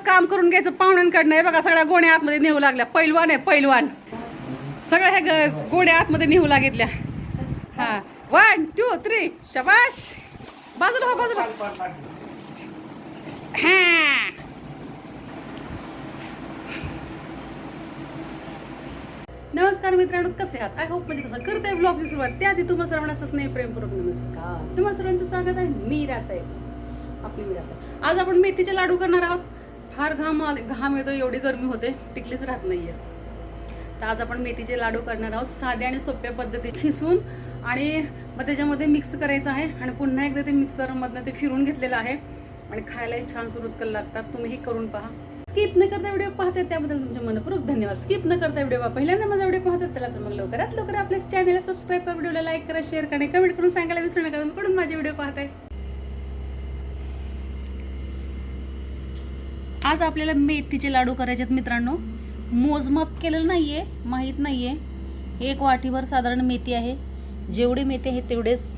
काम करून घ्यायचं पाहुण्यांकडनं. हे बघा सगळ्या गोण्या आतमध्ये नेऊ लागल्या. पैलवान आहे पैलवान. सगळ्या ह्या गोण्या आतमध्ये नेऊ लागितल्या. हा 1 2 3 शाबाश. बाजूला हो बाजूला. हा नमस्कार मित्रांनो, कसे आहात? आय होप म्हणजे कसं करताय ब्लॉगची सुरुवात. त्याआधी तुम्हा सर्वांना स्नेह प्रेमपूर्वक नमस्कार. तुम्हा सर्वांचं स्वागत आहे. मी राहते आपली मी राहते. आज आपण मेथीचे लाडू करणार आहोत. फार घाम येतो, एवढी गरमी होते, टिकलीच राहत नाहीये. तर आज आपण मेथीचे लाडू करणार आहोत साध्या आणि सोप्या पद्धतीत. खिसून आणि मग त्याच्यामध्ये मिक्स करायचं आहे आणि पुन्हा एकदा ते मिक्सरमधनं ते फिरून घेतलेलं आहे आणि खायलाही छान सुरुचकर लागतात. तुम्हीही करून पहा. स्किप न करता व्हिडिओ पाहतात त्याबद्दल तुमचे मनपूर्वक धन्यवाद. स्किप न करता व्हिडिओ पहिल्यांदा माझा व्हिडिओ पाहतात, चला तर मग लवकरात लवकर आपल्या चॅनलला सबस्क्राईब करा, व्हिडिओला लाईक करा, शेअर करा, कमेंट करून सांगायला विसरू नका तुम्ही कुठून माझे व्हिडिओ पाहताय. आज आपल्याला मेथीचे लाडू करायचे आहेत मित्रांनो. मोजमाप केलेलं नाहीये, माहीत नाहीये. 1 वाटीभर साधारण मेथी आहे. जेवढी मेथी आहे तेवढेच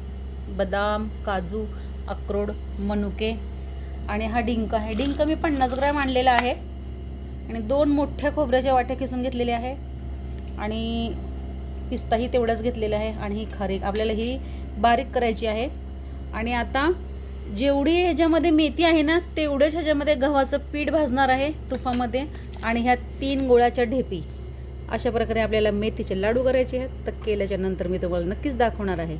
बदाम, काजू, अक्रोड, मनुके आणि हा डिंक आहे. डिंक मी 50 ग्रॅम आणलेला आहे आणि 2 मोठ्या खोबऱ्याच्या वाट्या किसून घेतलेल्या आहे आणि पिस्ताही तेवढाच घेतलेला आहे आणि ही खारीक आपल्याला ही बारीक करायची आहे. आणि आता जेवढी ह्याच्यामध्ये मेथी आहे ना तेवढेच ह्याच्यामध्ये गव्हाचं पीठ भाजणार आहे तुपामध्ये आणि ह्या 3 गुळाच्या ढेपी. अशा प्रकारे आपल्याला मेथीचे लाडू करायचे आहेत. तर केल्याच्या नंतर मी तुम्हाला नक्कीच दाखवणार आहे.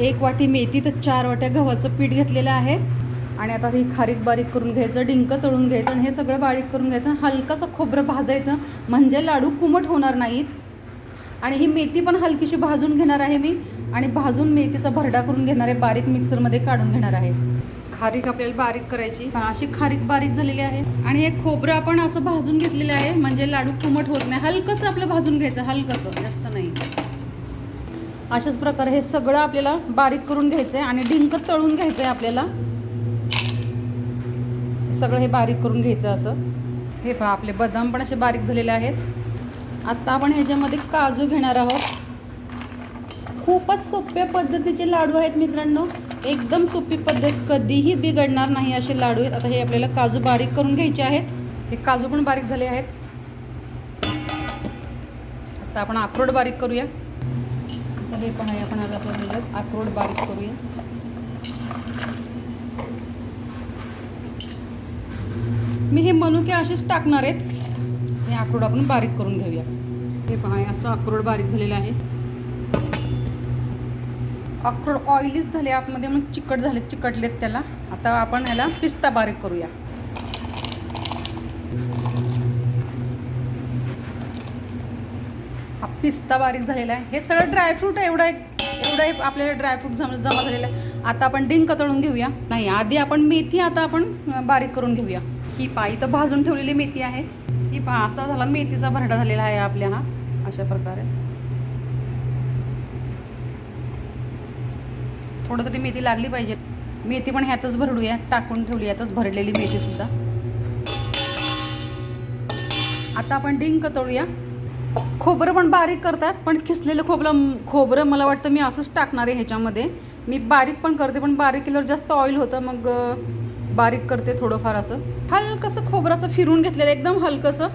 1 वाटी मेथी तर 4 वाट्या गव्हाचं पीठ घेतलेलं आहे आणि आता ही खारीक बारीक करून घ्यायचं, डिंक तळून घ्यायचं आणि हे सगळं बारीक करून घ्यायचं. हलकंसं खोबरं भाजायचं म्हणजे लाडू कुमट होणार नाहीत. आणि ही मेथी पण हलकीशी भाजून घेणार आहे मी आणि भाजून मेथीचा भरडा करून घेणार आहे, बारीक मिक्सरमध्ये काढून घेणार आहे. खारीक आपल्याला बारीक करायची. अशी खारीक बारीक झालेली आहे आणि हे खोबरं आपण असं भाजून घेतलेलं आहे म्हणजे लाडू कुमट होत नाही. हलकंसं आपलं भाजून घ्यायचं, हलकंसं, जास्त नाही. अशाच प्रकारे हे सगळं आपल्याला बारीक करून घ्यायचं आहे आणि डिंक तळून घ्यायचं आहे आपल्याला. सगळं हे बारीक करून घ्यायचं असं. हे पहा आपले बदाम पण असे बारीक झालेले आहेत. आता आपण ह्याच्यामध्ये काजू घेणार आहोत. खूपच सोप्या पद्धतीचे लाडू आहेत मित्रांनो, एकदम सोपी पद्धत, कधीही बिघडणार नाही असे लाडू आहेत. आता हे आपल्याला काजू बारीक करून घ्यायचे आहेत. हे काजू पण बारीक झाले आहेत. आता आपण अक्रोड बारीक करूया. आता हे पण आहे, आपण आता ह्याच्यात अक्रोड बारीक करूया. मी हे मनुके असेच टाकणार आहेत. हे अक्रोड आपण बारीक करून घेऊया. हे पहा असं अक्रोड बारीक झालेलं आहे. अक्रोड ऑइलीच झाले आतमध्ये, मग चिकट झाले, चिकटलेत त्याला. आता आपण याला पिस्ता बारीक करूया. हा पिस्ता बारीक झालेला आहे. हे सगळं ड्रायफ्रूट आहे, एवढं आपल्याला ड्रायफ्रूट जमा झालेलं आहे. आता आपण डिंक तळून घेऊया. नाही, आधी आपण मेथी आता आपण बारीक करून घेऊया. ही पाई तर भाजून ठेवलेली मेथी आहे. ही पहा असा झाला मेथीचा भरडा झालेला आहे आपल्या. हा अशा प्रकारे थोडं तरी मेथी लागली पाहिजे. मेथी पण ह्यातच भरडूया, टाकून ठेवली यातच भरलेली मेथी सुद्धा. आता आपण डिंक तळूया. खोबरं पण बारीक करतात, पण खिसलेलं खोबरं मला वाटतं मी असंच टाकणार आहे ह्याच्यामध्ये. मी बारीक पण करते, पण बारीक केल्यावर जास्त ऑइल होतं, मग बारीक करते थोडंफार. असं हलकंसं खोबरं असं फिरून घेतलेलं, एकदम हलकंसं.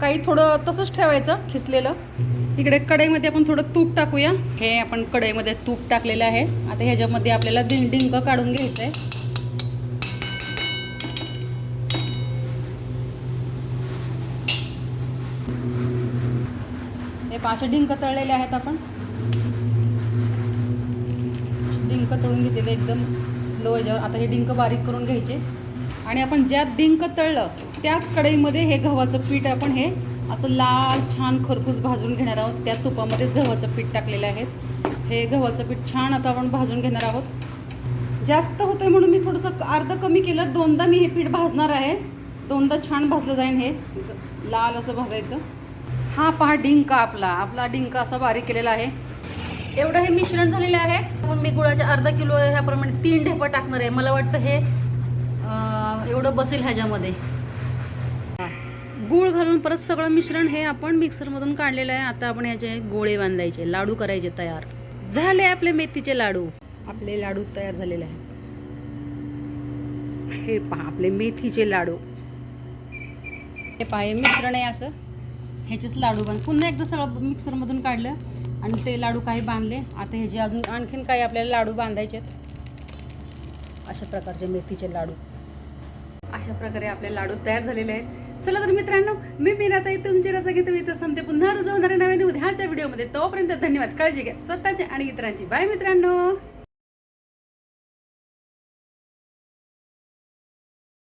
काही थोडं तसंच ठेवायचं खिसलेलं. इकडे कढईमध्ये आपण थोडं तूप टाकूया. हे आपण कढईमध्ये तूप टाकलेलं आहे. आता ह्याच्यामध्ये आपल्याला डिंक काढून घ्यायचं आहे. हे 5 डिंक तळलेले आहेत. आपण डिंक तळून घेतलेले एकदम स्लो याच्यावर. आता हे डिंक बारीक करून घ्यायचे आणि आपण ज्यात डिंक तळलं त्याच कढईमध्ये हे गव्हाचं पीठ आपण हे असं लाल छान खरपूस भाजून घेणार आहोत. त्या तुपामध्येच गव्हाचं पीठ टाकलेलं आहे. हे गव्हाचं पीठ छान आता आपण भाजून घेणार आहोत. जास्त होतं आहे म्हणून मी थोडंसं अर्ध कमी केलं. 2दा मी हे पीठ भाजणार आहे. 2दा छान भाजलं जाईल. हे लाल असं भाजायचं. हा पहा डिंक आपला डिंक असा बारीक केलेला आहे. एवढं हे मिश्रण झालेलं आहे. पण मी गुळाच्या अर्धा किलो ह्याप्रमाणे 3 ढेपं टाकणार आहे. मला वाटतं हे एवढं बसेल ह्याच्यामध्ये. गूळ घालून परत सगळं मिश्रण हे आपण मिक्सरमधून काढलेलं आहे. आता आपण याचे गोळे बांधायचे, लाडू करायचे तयार. झाले आपले मेथीचे लाडू. आपले लाडू तयार झालेले आहे. हे पहा आपले मेथीचे लाडू. हे पाहे मिश्रण आहे असं, ह्याचेच लाडू बांध. पुन्हा एकदा सगळं मिक्सरमधून काढलं आणि ते लाडू काही बांधले. आता ह्याचे अजून आणखीन काही आपल्याला लाडू बांधायचे आहेत. अशा प्रकारचे मेथीचे लाडू. अशा प्रकारे आपले लाडू तयार झालेले आहेत. चला तर मित्रांनो, मी मीराताई तुमची रजा घेते. इथं संपते. पुन्हा रुजवणारे नव्याने उद्याच्या व्हिडिओमध्ये. तोपर्यंत धन्यवाद. काळजी घ्या स्वतःची आणि इतरांची. बाय मित्रांनो.